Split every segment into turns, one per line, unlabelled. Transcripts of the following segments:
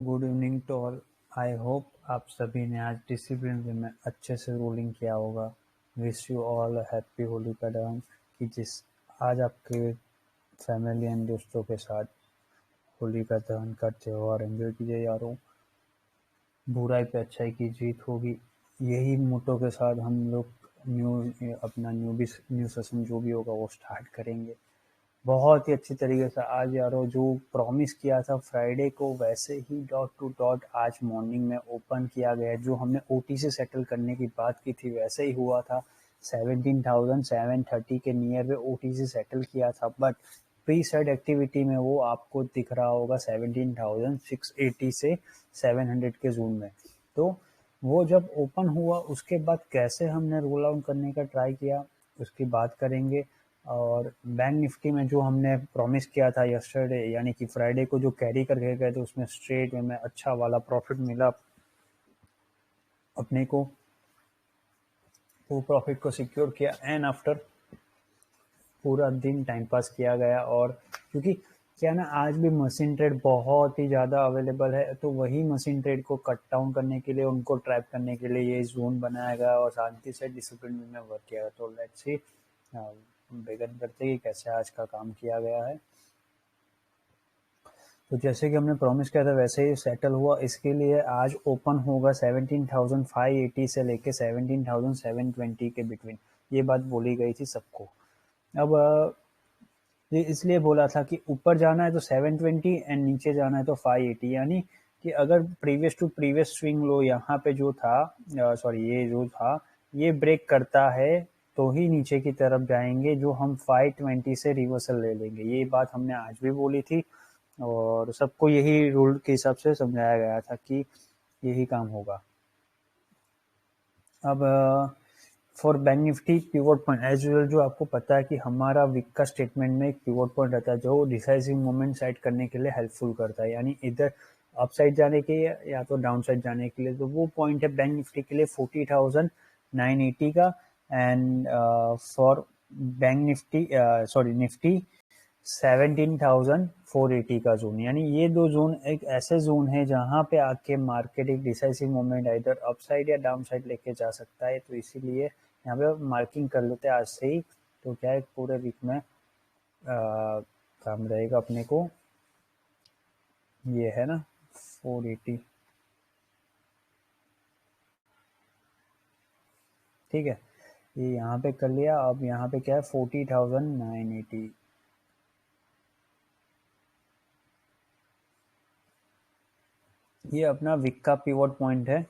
Good evening to all. I hope आप सभी ने आज डिसिप्लिन वे में अच्छे से रोलिंग किया होगा। Wish you all happy Holi का डांस कि जिस आज आपके फैमिली एंड दोस्तों के साथ होली का दहन का त्योहार एंजॉय कीजिए यारों। बुराई पे अच्छाई की जीत होगी, यही मोटो के साथ हम लोग न्यू अपना न्यू सेशन जो भी होगा वो स्टार्ट करेंगे बहुत ही अच्छी तरीके से। आज यारो जो प्रॉमिस किया था फ्राइडे को वैसे ही डॉट टू डॉट आज मॉर्निंग में ओपन किया गया। जो हमने ओटी से सेटल करने की बात की थी वैसे ही हुआ था। 17,730 के नियर पे ओटी से सेटल किया था, बट प्री सेट एक्टिविटी में वो आपको दिख रहा होगा 17,680 से 700 के जोन में। तो वो जब ओपन हुआ उसके बाद कैसे हमने रोल आउट करने का ट्राई किया उसकी बात करेंगे। और बैंक निफ्टी में जो हमने प्रॉमिस किया था यस्टरडे यानी कि फ्राइडे को जो कैरी करके गए थे उसमें स्ट्रेट में अच्छा वाला प्रॉफिट मिला अपने को। वो प्रॉफिट को सिक्योर किया एंड आफ्टर पूरा दिन टाइम पास किया गया। और क्योंकि क्या ना आज भी मशीन ट्रेड बहुत ही ज़्यादा अवेलेबल है, तो वही मशीन ट्रेड को कट डाउन करने के लिए उनको ट्रैप करने के लिए ये जोन बनाया गया और शांति से डिसिप्लिन में वर्क किया गया। तो लेट्स सी बेगन करते कि कैसे आज का काम किया गया है। तो जैसे कि हमने प्रॉमिस किया था वैसे ही सेटल हुआ। इसके लिए आज ओपन होगा 17,580 से लेके 17,720 के बिटवीन, ये बात बोली गई थी सबको। अब ये इसलिए बोला था कि ऊपर जाना है तो 720 एंड नीचे जाना है तो 580, यानी कि अगर previous to previous swing low यहाँ पे जो था सॉरी ये जो था ये ब्रेक करता है तो ही नीचे की तरफ जाएंगे, जो हम 520 से रिवर्सल ले लेंगे। ये बात हमने आज भी बोली थी और सबको यही रूल के हिसाब से समझाया गया था कि यही काम होगा। अब for bank Nifty pivot point as usual, जो आपको पता है कि हमारा वीक का स्टेटमेंट में एक पिवोट पॉइंट रहता है जो डिसाइसिव मोमेंट सेट करने के लिए हेल्पफुल करता है, यानी इधर अप साइड जाने के या तो डाउन साइड जाने के लिए। तो वो पॉइंट है बैंक निफ्टी के लिए 40,980 का and for bank Nifty sorry Nifty 17,480 का जोन। यानी ये दो जोन एक ऐसे जोन है जहां पे आके मार्केट एक डिसाइसिव मोमेंट इधर अप साइड या डाउन साइड लेके जा सकता है। तो इसीलिए यहाँ पे मार्किंग कर लेते हैं आज से ही, तो क्या है पूरे वीक में काम रहेगा अपने को। ये है ना 480, ठीक है, ये यहाँ पे कर लिया। अब यहाँ पे क्या है 40,980, ये अपना वीक का पिवट पॉइंट है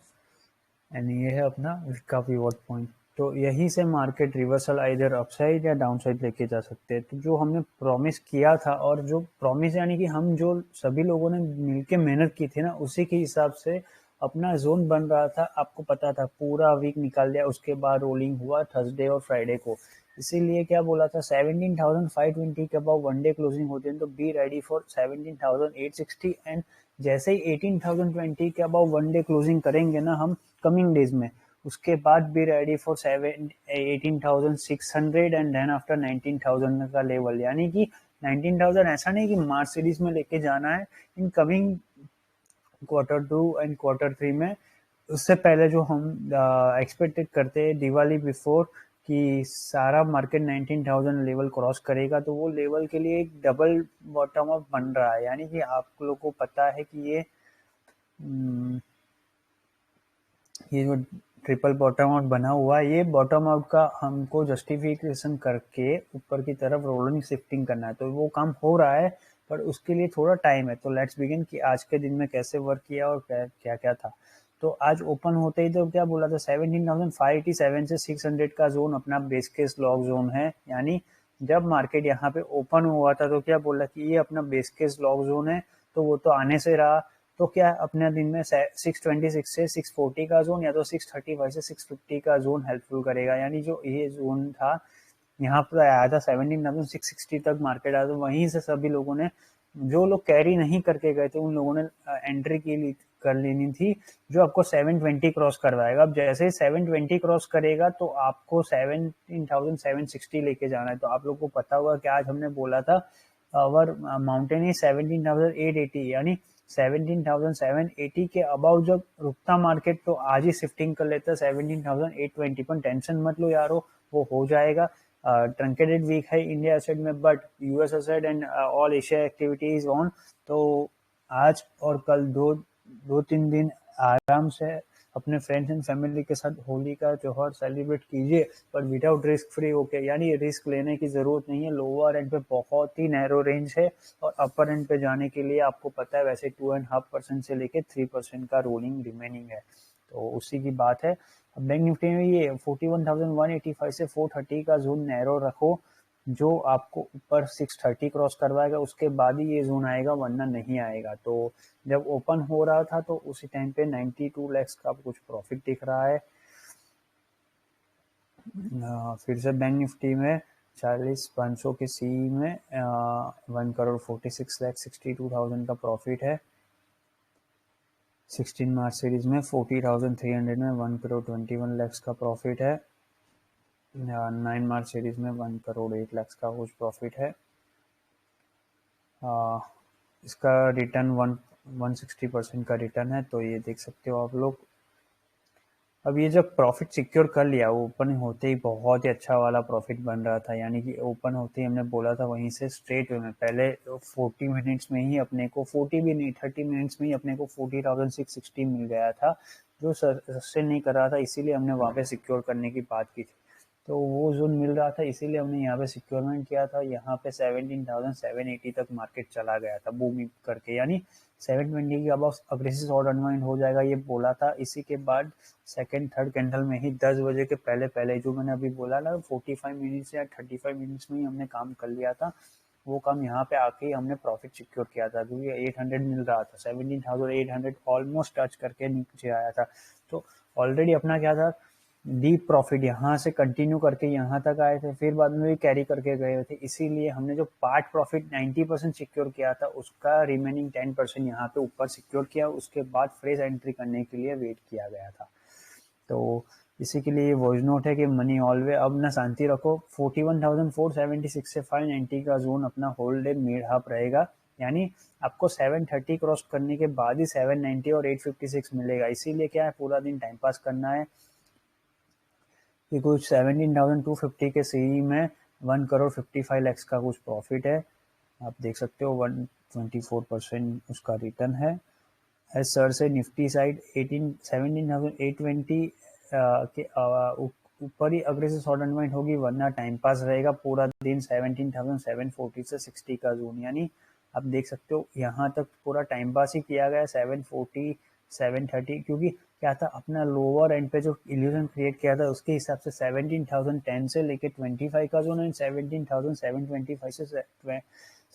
एंड ये है अपना वीक का पिवट पॉइंट। तो यहीं से मार्केट रिवर्सल इधर अपसाइड या डाउन साइड लेके जा सकते हैं। तो जो हमने प्रॉमिस किया था और जो प्रॉमिस यानी कि हम जो सभी लोगों ने मिलके मेहनत की थी ना उसी के हिसाब से अपना जोन बन रहा था। आपको पता था पूरा वीक निकाल दिया, उसके बाद रोलिंग हुआ थर्सडे और फ्राइडे को। इसीलिए क्या बोला था 17,520 के अबाउ वन डे क्लोजिंग होती है तो बी रेडी फॉर 17,860 एंड जैसे ही 18,020 के अबाउ वन डे क्लोजिंग करेंगे ना हम कमिंग डेज में, उसके बाद be ready for 18,600 and then after 19,000 का लेवल। यानी कि 19,000 ऐसा नहीं कि मार्च सीरीज में लेके जाना है in coming quarter two and quarter three में। उससे पहले जो हम एक्सपेक्टेड करते हैं दिवाली बिफोर कि सारा मार्केट 19,000 लेवल क्रॉस करेगा, तो वो लेवल के लिए एक डबल बॉटम अप बन रहा है। यानी कि आप लोगों को पता है कि ये जो ट्रिपल बॉटम आउट बना हुआ है ये बॉटम आउट का हमको जस्टिफिकेशन करके ऊपर की तरफ रोलिंग शिफ्टिंग करना है। तो वो काम हो रहा है पर उसके लिए थोड़ा टाइम है। तो लेट्स बिगिन कि आज के दिन में कैसे वर्क किया और क्या क्या था। तो आज ओपन होते ही तो क्या बोला था 17,587 से 600 का जोन अपना बेस केस लॉक जोन है। यानी जब मार्केट यहाँ पे ओपन हुआ था तो क्या बोला कि ये अपना बेस केस लॉक जोन है, तो वो तो आने से रहा। तो क्या अपने दिन में 626 से 640 का जोन या तो 635 से 650 का जोन हेल्पफुल करेगा। यानी जो ये जोन था यहाँ पर आया था 17,660 तक मार्केट आया, तो वहीं से सभी लोगों ने जो लोग कैरी नहीं करके गए थे उन लोगों ने एंट्री की कर लेनी थी, जो आपको 720 क्रॉस करवाएगा। अब जैसे ही 720 क्रॉस करेगा तो आपको 17,760 लेके जाना है। तो आप लोग को पता होगा कि आज हमने बोला था आवर माउंटेन इज 17,880, यानी 17,780 के अबाउ जब रुकता मार्केट तो आज ही शिफ्टिंग कर लेता 17,820 पर टेंशन मत लो यारो, वो हो जाएगा। ट्रंकेटेड वीक है इंडिया एसेट में, but US asset and all Asia activity is on. तो आज और कल दो तीन दिन आराम से अपने फ्रेंड्स एंड फैमिली के साथ होली का त्योहार सेलिब्रेट कीजिए, पर विदाउट रिस्क फ्री होके, यानी रिस्क लेने की जरूरत नहीं है। लोअर एंड पे बहुत ही नैरो रेंज है और अपर एंड पे जाने के लिए आपको पता है वैसे 2.5% से लेके 3% का रोलिंग रिमेनिंग है, तो उसी की बात है। अब बैंक निफ्टी में ये 41,185 से 430 का जोन नैरो रखो, जो आपको ऊपर 630 क्रॉस करवाएगा उसके बाद ही ये जोन आएगा, वरना नहीं आएगा। तो जब ओपन हो रहा था तो उसी टाइम पे 92 लाख का कुछ प्रॉफिट दिख रहा है। फिर से बैंक निफ्टी में 40,500 के सी में 1,46,62,000 का प्रॉफिट है। 16 मार्च सीरीज में 40,300 में 1,21 लाख का प्रॉफिट है। 9 मार्च सीरीज में 1,08 लाख का कुछ प्रॉफिट है। इसका रिटर्न 160% का रिटर्न है, तो ये देख सकते हो आप लोग। अब ये जब प्रॉफिट सिक्योर कर लिया, वो ओपन होते ही बहुत ही अच्छा वाला प्रॉफिट बन रहा था, यानी कि ओपन होते ही हमने बोला था वहीं से स्ट्रेट वे में पहले 40 मिनट्स में ही अपने को 40 भी नहीं 30 मिनट्स में ही अपने को 40,660 मिल गया था, जो सस्टेन नहीं कर रहा था, इसीलिए हमने वहाँ पे सिक्योर करने की बात की थी। तो वो जोन मिल रहा था, इसीलिए हमने यहाँ पे सिक्योरमेंट किया था। यहाँ पे 17,780 तक मार्केट चला गया था बूमिंग करके, यानी 720 के अब अग्रेसिव शॉर्ट अनवाइंड हो जाएगा ये बोला था। इसी के बाद सेकंड थर्ड कैंडल में ही 10 बजे के पहले पहले जो मैंने अभी बोला ना 45 मिनट्स या 35 मिनट्स में ही हमने काम कर लिया था, वो काम यहाँ पे आके ही हमने प्रॉफिट सिक्योर किया था, क्योंकि 800 मिल रहा था, 17,800 ऑलमोस्ट टच करके नीचे आया था। तो ऑलरेडी अपना क्या था, डीप प्रॉफिट यहाँ से कंटिन्यू करके यहाँ तक आए थे, फिर बाद में भी कैरी करके गए थे, इसीलिए हमने जो पार्ट प्रॉफिट 90% सिक्योर किया था उसका रिमेनिंग 10% यहाँ पे ऊपर सिक्योर किया, उसके बाद फ्रेश एंट्री करने के लिए वेट किया गया था। तो इसी के लिए वॉइस नोट है कि मनी ऑलवे अब ना शांति रखो। 41,476 से 590 का जोन अपना होल्ड है, मिड हाफ रहेगा, यानी आपको 730 क्रॉस करने के बाद ही 790 और 856 मिलेगा, इसीलिए क्या है पूरा दिन टाइम पास करना है। कि कुछ 17,250 के सी में 1,55 लाख का कुछ प्रॉफिट है, आप देख सकते हो 124% उसका रिटर्न है। एज सर से निफ्टी साइड 17,820 के ऊपर ही अग्रेसिव शॉर्ट अनवाइंड होगी, वरना टाइम पास रहेगा पूरा दिन 17,740 से 60 का जोन, यानी आप देख सकते हो यहाँ तक पूरा टाइम पास ही किया गया 740 730, क्योंकि क्या था अपना लोअर एंड पे जो इल्यूजन क्रिएट किया था उसके हिसाब से 17,010 से लेके 25 का जोन एंड 17,725 से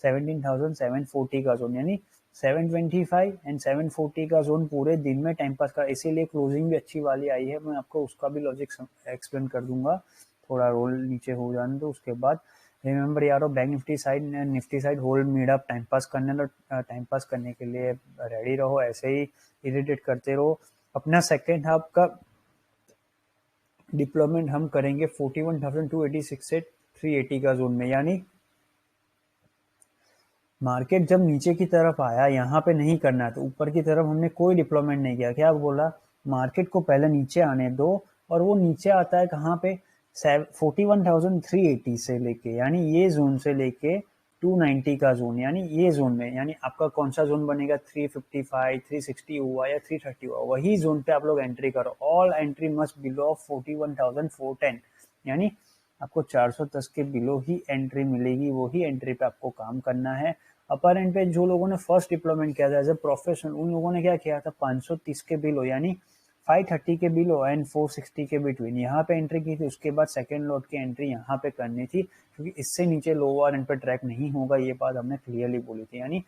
17,740 का जोन, यानी 725 एंड 740 का जोन पूरे दिन में टाइम पास का, इसीलिए क्लोजिंग भी अच्छी वाली आई है। मैं आपको उसका भी लॉजिक एक्सप्लेन कर दूंगा, थोड़ा रोल नीचे हो जाने तो उसके बाद। रिमेंबर यारो, bank Nifty side hold mid up, time pass करने के लिए रेडी रहो, ऐसे ही इरिटेट करते रहो। अपना सेकेंड हाफ का डिप्लॉयमेंट हम करेंगे 41,286 से 380 का जोन में, यानी मार्केट जब नीचे की तरफ आया यहाँ पे नहीं करना, तो ऊपर की तरफ हमने कोई डिप्लॉयमेंट नहीं किया। क्या बोला, मार्केट को पहले नीचे आने दो, और वो नीचे आता है कहाँ पे 41,380 से लेके, यानी ये जोन से लेके 290 का जोन, यानी ये जोन में, यानी आपका कौन सा जोन बनेगा 355 360 हुआ या 330 हुआ, वही जोन पे आप लोग एंट्री करो। ऑल एंट्री मस्ट बिलो 41,410, यानी आपको 410 के बिलो ही एंट्री मिलेगी, वही एंट्री पे आपको काम करना है। अपर एंड पे जो लोगों ने फर्स्ट डिप्लॉयमेंट किया था एज ए प्रोफेशनल, उन लोगों ने क्या किया था 530 के बिलो यानी 530 के बिलो एंड 460 के बिटवीन यहाँ पे एंट्री की थी। उसके बाद सेकेंड लॉट की एंट्री यहाँ पे करनी थी, क्योंकि इससे नीचे लोअर एंड पे ट्रैक नहीं होगा, ये बात हमने क्लियरली बोली थी। यानी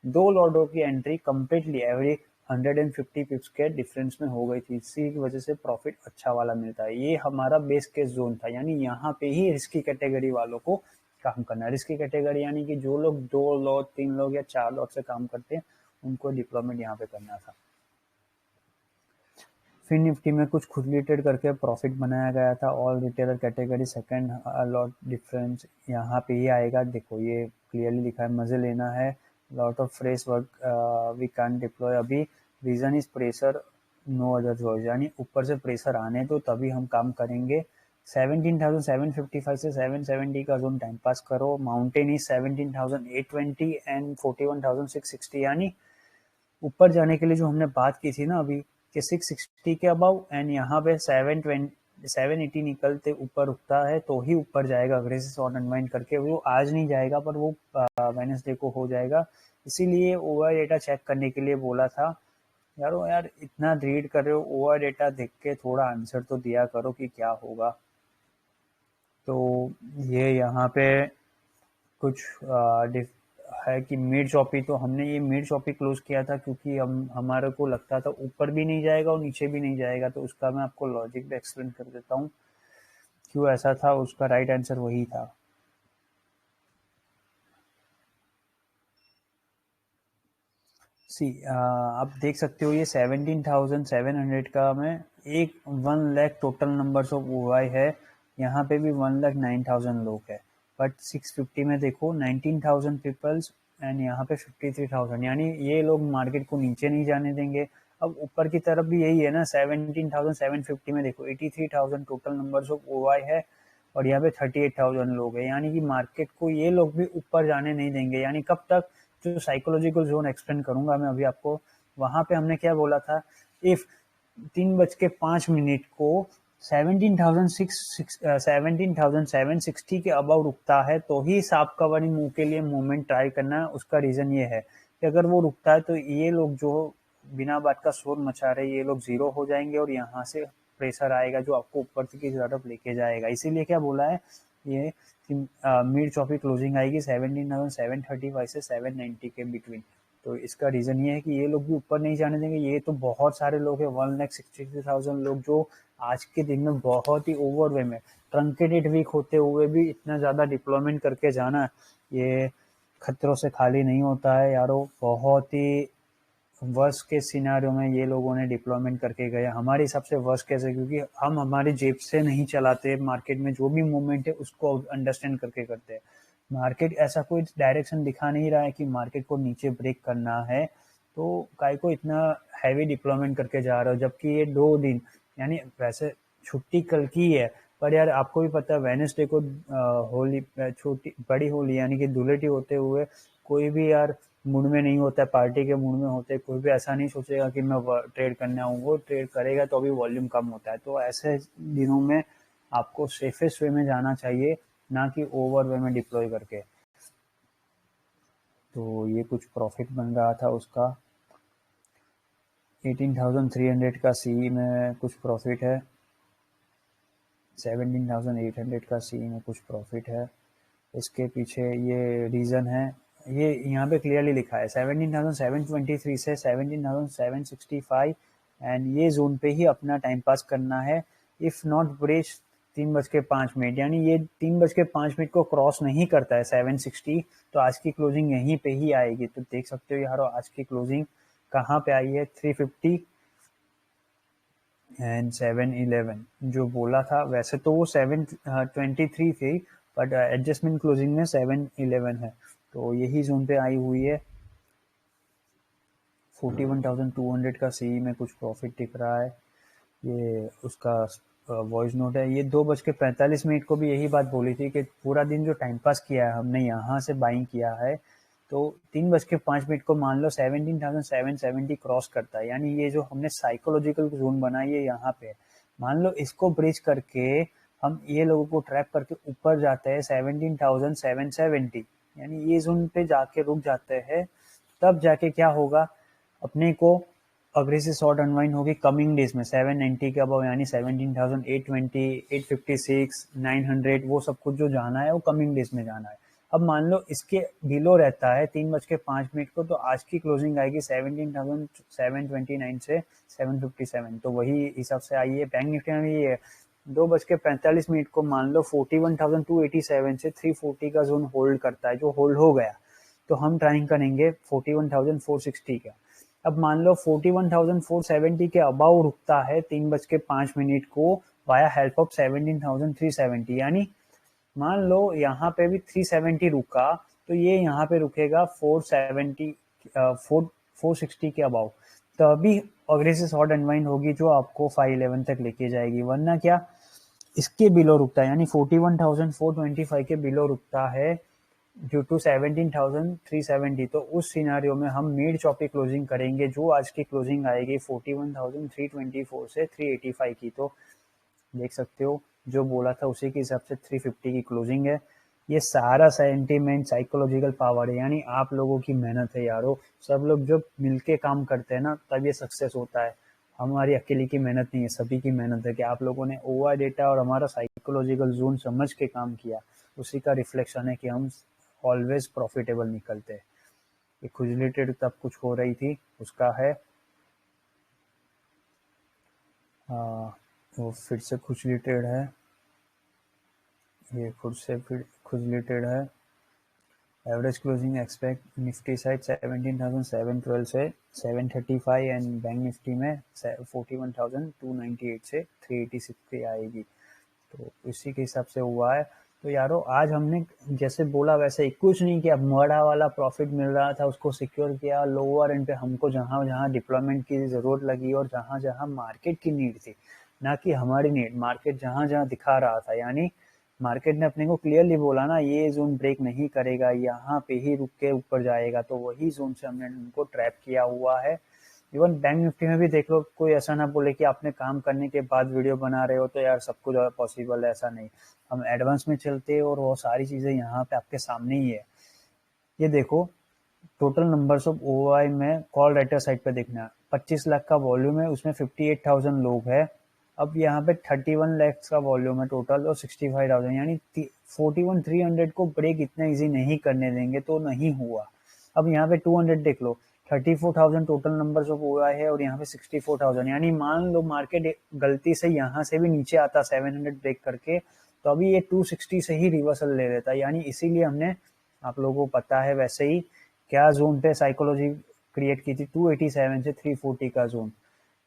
दो लॉटों की एंट्री कंप्लीटली एवरी 150 पिप्स के डिफरेंस में हो गई थी, इसी की वजह से प्रॉफिट अच्छा वाला मिलता है। ये हमारा बेस केस जोन था, यानी यहाँ पे ही रिस्की कैटेगरी वालों को काम करना है। रिस्की कैटेगरी यानी कि जो लोग 2 लॉट 3 लॉट या 4 लॉट से काम करते हैं, उनको डिप्लॉयमेंट यहाँ पे करना था। फिर निफ्टी में कुछ खुदली ट्रेड करके प्रॉफिट बनाया गया था। All retailer category second lot difference यहाँ पे ही आएगा, देखो ये क्लियरली लिखा है, मजे लेना है lot of fresh work we can deploy अभी, reason is pressure, no other choice, यानी ऊपर से प्रेशर आने तो तभी हम काम करेंगे। 17,755 से 770 का जोन टाइम पास करो, माउंटेन इज 17,820 एंड 41,660, यानी ऊपर जाने के लिए जो हमने बात की थी ना अभी कि 660 के अबाउ एंड यहाँ पे 780 निकलते ऊपर उठता है तो ही ऊपर जाएगा अग्रेसिव शॉर्ट अनवाइंड करके। वो आज नहीं जाएगा पर वो वेडनेसडे को हो जाएगा, इसीलिए ओवर डेटा चेक करने के लिए बोला था। यार इतना रीड कर रहे हो, ओवर डेटा देख के थोड़ा आंसर तो दिया करो कि क्या होगा। तो ये यहाँ पे कुछ है कि मिड चॉपी, तो हमने ये मिड चॉपी क्लोज किया था क्योंकि हमारे को लगता था ऊपर भी नहीं जाएगा और नीचे भी नहीं जाएगा, तो उसका मैं आपको लॉजिक भी एक्सप्लेन कर देता हूँ क्यों ऐसा था। उसका राइट आंसर वही था। सी आप देख सकते हो ये 17,700 का में एक 1 लाख टोटल नंबर्स ऑफ ओवाई है, यहाँ पे भी 1,09,000 लोग है, बट 650 में देखो 19,000 पीपल्स एंड यहाँ पे 53,000, यानी ये लोग मार्केट को नीचे नहीं जाने देंगे। अब ऊपर की तरफ भी यही है ना, 17,750 में देखो 83,000 टोटल नंबर्स ऑफ ओवाई है और यहाँ पे 38,000 लोग है, यानी कि मार्केट को ये लोग भी ऊपर जाने नहीं देंगे। यानी कब तक, जो साइकोलॉजिकल जोन एक्सप्लेन करूंगा मैं अभी आपको, वहां पे हमने क्या बोला था, इफ 3:05 को 17,760 के अबाउ रुकता है तो ही साफ कवरिंग मूव के लिए मूवमेंट ट्राई करना है। उसका रीजन ये है कि अगर वो रुकता है तो ये लोग जो बिना बात का शोर मचा रहे ये लोग जीरो हो जाएंगे और यहाँ से प्रेशर आएगा जो आपको ऊपर की तरफ लेके जाएगा। इसीलिए क्या बोला है ये मिड चॉपी क्लोजिंग आएगी 17,735 से 790 के बिटवीन। तो इसका रीजन ये है कि ये लोग भी ऊपर नहीं जाने देंगे। ये तो बहुत सारे लोग हैं, 1,63,000 लोग जो आज के दिन में बहुत ही ओवरवे में ट्रंकेटेड वीक होते हुए भी इतना ज्यादा डिप्लॉयमेंट करके जाना, ये खतरों से खाली नहीं होता है यारो। बहुत ही वर्स के सिनारियों में ये लोगों ने डिप्लॉयमेंट करके गए। हमारे हिसाब से वर्स कैसे, क्योंकि हम हमारी जेब से नहीं चलाते, मार्केट में जो भी मूवमेंट है उसको अंडरस्टैंड करके करते हैं। मार्केट ऐसा कोई डायरेक्शन दिखा नहीं रहा है कि मार्केट को नीचे ब्रेक करना है, तो काय को इतना हैवी डिप्लॉयमेंट करके जा रहे हो, जबकि ये 2 दिन, यानी वैसे छुट्टी कल की है पर यार आपको भी पता है वेडनेसडे को होली, छोटी बड़ी होली यानी कि धुलेटी होते हुए कोई भी यार मूड में नहीं होता है, पार्टी के मूड में होते, कोई भी ऐसा नहीं सोचेगा कि मैं ट्रेड करने आऊँ। वो ट्रेड करेगा तो अभी वॉल्यूम कम होता है। तो ऐसे दिनों में आपको सेफेस्ट वे में जाना चाहिए, ना कि ओवर वे में डिप्लॉय करके। तो ये कुछ प्रॉफिट बन रहा था उसका 18,300 का सी में कुछ प्रॉफिट है, 17,800 का सी में कुछ प्रॉफिट है। इसके पीछे ये रीज़न है, ये यहाँ पे क्लियरली लिखा है 17,723 से 17,765 एंड ये जोन पे ही अपना टाइम पास करना है। इफ नॉट ब्रेच 3:05, यानी ये 3:05 को क्रॉस नहीं करता है 760, तो आज की क्लोजिंग यहीं पे ही आएगी। तो देख सकते हो यार आज की क्लोजिंग कहाँ पे आई है, 350 एंड 711 जो बोला था। वैसे तो वो 723 थी बट एडजस्टमेंट क्लोजिंग में 711 है, तो यही जोन पे आई हुई है। 41,200 का सी में कुछ प्रॉफिट दिख रहा है, ये उसका वॉइस नोट है। ये 2:45 को भी यही बात बोली थी कि पूरा दिन जो टाइम पास किया है हमने यहाँ से बाइंग किया है, तो 3:05 को मान लो 17,770 क्रॉस करता है, यानी ये जो हमने साइकोलॉजिकल जोन बनाई है यहाँ पे, मान लो इसको ब्रिज करके हम ये लोगों को ट्रैप करके ऊपर जाते हैं 17,770, यानी ये जोन पे जाके रुक जाते हैं, तब जाके क्या होगा, अपने को अग्रेसिव शॉर्ट अनवाइंड होगी कमिंग डेज में 790 के अबव, यानी 17,820, 856, 900, वो सब कुछ जो जाना है वो कमिंग डेज में जाना है। अब मान लो इसके बिलो रहता है 3:05 को, तो आज की क्लोजिंग आएगी 17,729 से 757, तो वही हिसाब से आई है। बैंक निफ्टी में ये 2:45 को मान लो 41,287 से 340 का जोन होल्ड करता है, जो होल्ड हो गया तो हम ट्राइंग करेंगे 41,460 का। अब मान लो 41,470 के अबाउ रुकता है 3:05 को वाया हेल्प ऑफ 17,370, यानी मान लो यहाँ पे भी 370 रुका तो ये यहाँ पे रुकेगा 460 के अबाउ, तभी अग्रेसिव शॉर्ट अनवाइंड होगी जो आपको 511 तक लेके जाएगी, वरना क्या इसके बिलो रुकता है, यानी 41,425 के बिलो रुकता है ड्यू टू 17,370। तो उस सिनारियो में हम मिड चॉपी क्लोजिंग करेंगे, जो आज की क्लोजिंग आएगी 41,324 से 385 की। तो देख सकते हो जो बोला था उसी के हिसाब से 350 की क्लोजिंग है। ये सारा सेंटीमेंट साइकोलॉजिकल पावर है, यानी आप लोगों की मेहनत है यारो। सब लोग जब मिलके काम करते हैं ना तब ये सक्सेस होता है। हमारी अकेले की मेहनत नहीं है, सभी की मेहनत है कि आप लोगों ने ओआई डेटा और हमारा साइकोलॉजिकल जोन समझ के काम किया, उसी का रिफ्लेक्शन है कि हम ऑलवेज प्रॉफिटेबल निकलते हैं। ये खुद रिलेटेड तब कुछ हो रही थी उसका है वो फिर से खुद रिलेटेड है, ये खुद से फिर खुद रिलेटेड है। Average closing expect Nifty side 17,712 से 735 एंड बैंक निफ्टी में 41,298 से 386 पे आएगी। तो इसी के हिसाब से हुआ है। तो यारो आज हमने जैसे बोला वैसे ही कुछ नहीं किया, बड़ा वाला प्रॉफिट मिल रहा था उसको सिक्योर किया, लोअर एंड पे हमको जहां जहां डिप्लॉयमेंट की जरूरत लगी और जहां जहां मार्केट की नीड थी, ना कि हमारी नीड, मार्केट जहां जहां दिखा रहा था, यानी मार्केट ने अपने को क्लियरली बोला ना ये जोन ब्रेक नहीं करेगा, यहाँ पे ही रुक के ऊपर जाएगा, तो वही जोन से हमने उनको ट्रैप किया हुआ है। इवन बैंक निफ्टी में भी देख लो, कोई ऐसा ना बोले कि आपने काम करने के बाद वीडियो बना रहे हो तो यार सब कुछ पॉसिबल है, ऐसा नहीं। हम एडवांस में चलते हैं और वो सारी चीजें यहाँ पे आपके सामने ही है। ये देखो टोटल नंबर्स ऑफ ओआई में कॉल राइटर साइड पे देखना, 25 लाख का वॉल्यूम है, उसमें 58,000 लोग है। अब यहाँ पे 31 लाख का वॉल्यूम है टोटल और 65,000, यानी 41,300 को ब्रेक इतना इजी नहीं करने देंगे, तो नहीं हुआ। अब यहाँ पे 200 देख लो, 34,000 टोटल नंबर्स ऑफ ओआई है और यहाँ पे 64,000, यानी मान लो मार्केट गलती से यहाँ से भी नीचे आता 700 ब्रेक करके, तो अभी ये 260 से ही रिवर्सल ले लेता, यानी इसीलिए हमने, आप लोगों को पता है वैसे ही, क्या जोन पे साइकोलॉजी क्रिएट की थी, 287 से 340 का जोन।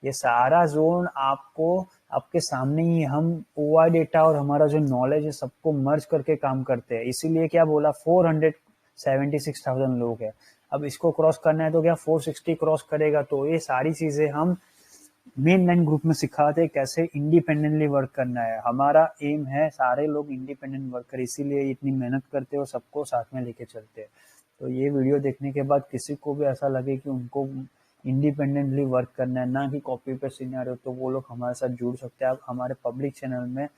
ये सारा जोन आपको आपके सामने ही, हम ओआई डेटा और हमारा जो नॉलेज है सबको मर्ज करके काम करते हैं, इसीलिए क्या बोला 476,000 लोग है। अब इसको क्रॉस करना है तो क्या 460 क्रॉस करेगा, तो ये सारी चीजें हम मेन लाइन ग्रुप में सिखाते हैं कैसे इंडिपेंडेंटली वर्क करना है। हमारा एम है सारे लोग इंडिपेंडेंट वर्क करें, इसीलिए इतनी मेहनत करते हैं और सबको साथ में लेके चलते हैं। तो ये वीडियो देखने के बाद किसी को भी ऐसा लगे कि उनको इंडिपेंडेंटली वर्क करना है, ना कि कॉपी पे सिनेरियो, तो वो लोग हमारे साथ जुड़ सकते हैं। आप हमारे पब्लिक चैनल में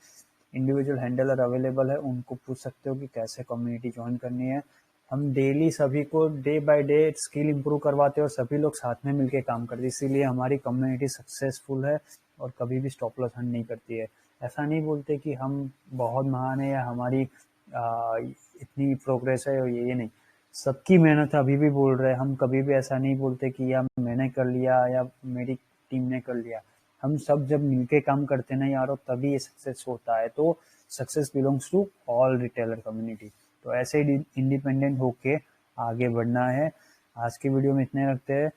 इंडिविजुअल हैंडलर अवेलेबल है, उनको पूछ सकते हो कि कैसे कम्युनिटी ज्वाइन करनी है। हम डेली सभी को day by day skill improve करवाते हैं और सभी लोग साथ में मिलके काम करते हैं, इसीलिए हमारी कम्युनिटी सक्सेसफुल है और कभी भी स्टॉप लॉस हंट नहीं करती है। ऐसा नहीं बोलते कि हम बहुत महान है या हमारी इतनी प्रोग्रेस है, और ये नहीं, सबकी मेहनत अभी भी बोल रहे हैं। हम कभी भी ऐसा नहीं बोलते कि या मैंने कर लिया या मेरी टीम ने कर लिया। हम सब जब मिलके काम करते हैं ना यारो, तभी ये सक्सेस होता है। तो success belongs to all retailer community. तो ऐसे ही इंडिपेंडेंट होके आगे बढ़ना है। आज की वीडियो में इतने रखते हैं।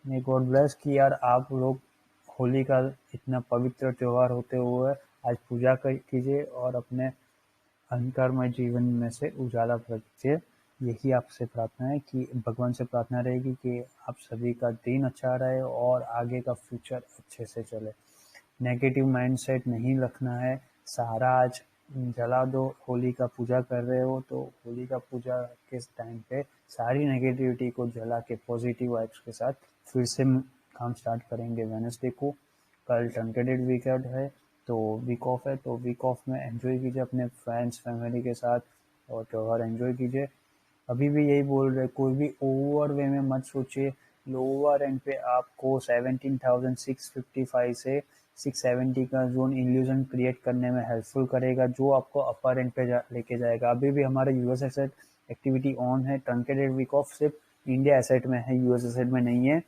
मे गॉड ब्लेस कि यार आप लोग होली का इतना पवित्र त्योहार होते हुए आज पूजा कीजिए और अपने अहंकारमय जीवन में से उजाला भरते। यही आपसे प्रार्थना है कि भगवान से प्रार्थना रहेगी कि आप सभी का दिन अच्छा रहे और आगे का फ्यूचर अच्छे से चले। नेगेटिव माइंडसेट नहीं रखना है। सारा आज जला दो, होली का पूजा कर रहे हो तो होली का पूजा के टाइम पे सारी नेगेटिविटी को जला के पॉजिटिव वाइब्स के साथ फिर से काम स्टार्ट करेंगे वेडनेसडे को। कल ट्रंकेटेड वीकेंड है तो वीक ऑफ है, तो वीक ऑफ में एंजॉय कीजिए अपने फ्रेंड्स फैमिली के साथ और त्योहार एंजॉय कीजिए। अभी भी यही बोल रहे, कोई भी ओवर वे में मत सोचिए। लोअर एंड पे आपको 17,655 से 670 का जोन इल्यूजन क्रिएट करने में हेल्पफुल करेगा, जो आपको अपर एंड पे लेके जाएगा। अभी भी हमारा यूएस एसेट एक्टिविटी ऑन है। ट्रंकेटेड वीक ऑफ सिर्फ इंडिया एसेट में है, यूएस एसेट में नहीं है।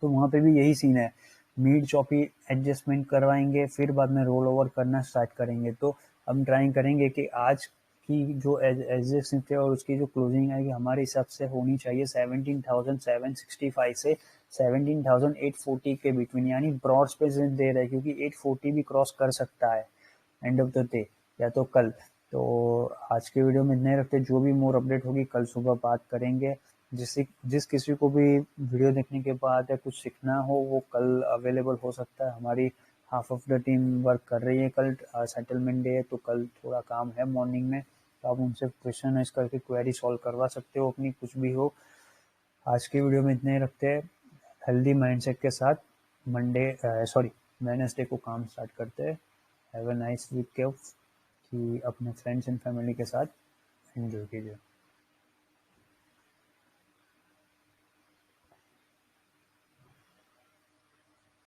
तो वहाँ पे भी यही सीन है, मिड चॉपी एडजस्टमेंट करवाएंगे, फिर बाद में रोल ओवर करना स्टार्ट करेंगे। तो हम ट्राई करेंगे कि आज की जो एडजस्टमेंट थे और उसकी जो क्लोजिंग आएगी हमारे हिसाब से होनी चाहिए 17,765 से 17,840 के बिटवीन, यानी ब्रॉड स्पेस दे रहे हैं क्योंकि 840 भी क्रॉस कर सकता है एंड ऑफ द डे या तो कल। तो आज के वीडियो में इतने ही रखते, जो भी मोर अपडेट होगी कल सुबह बात करेंगे। जिस किसी को भी वीडियो देखने के बाद या कुछ सीखना हो वो कल अवेलेबल हो सकता है। हमारी half of the team work कर रही है, कल सेटलमेंट डे है तो कल थोड़ा काम है मॉर्निंग में, तो आप उनसे क्वेश्चन करके क्वेरी सॉल्व करवा सकते हो अपनी, कुछ भी हो। आज की वीडियो में इतने ही रखते हैं। हेल्दी माइंडसेट के साथ वेडनेसडे को काम स्टार्ट करते हैं। हैव अ नाइस वीक कि अपने फ्रेंड्स एंड फैमिली के साथ एंजॉय कीजिए।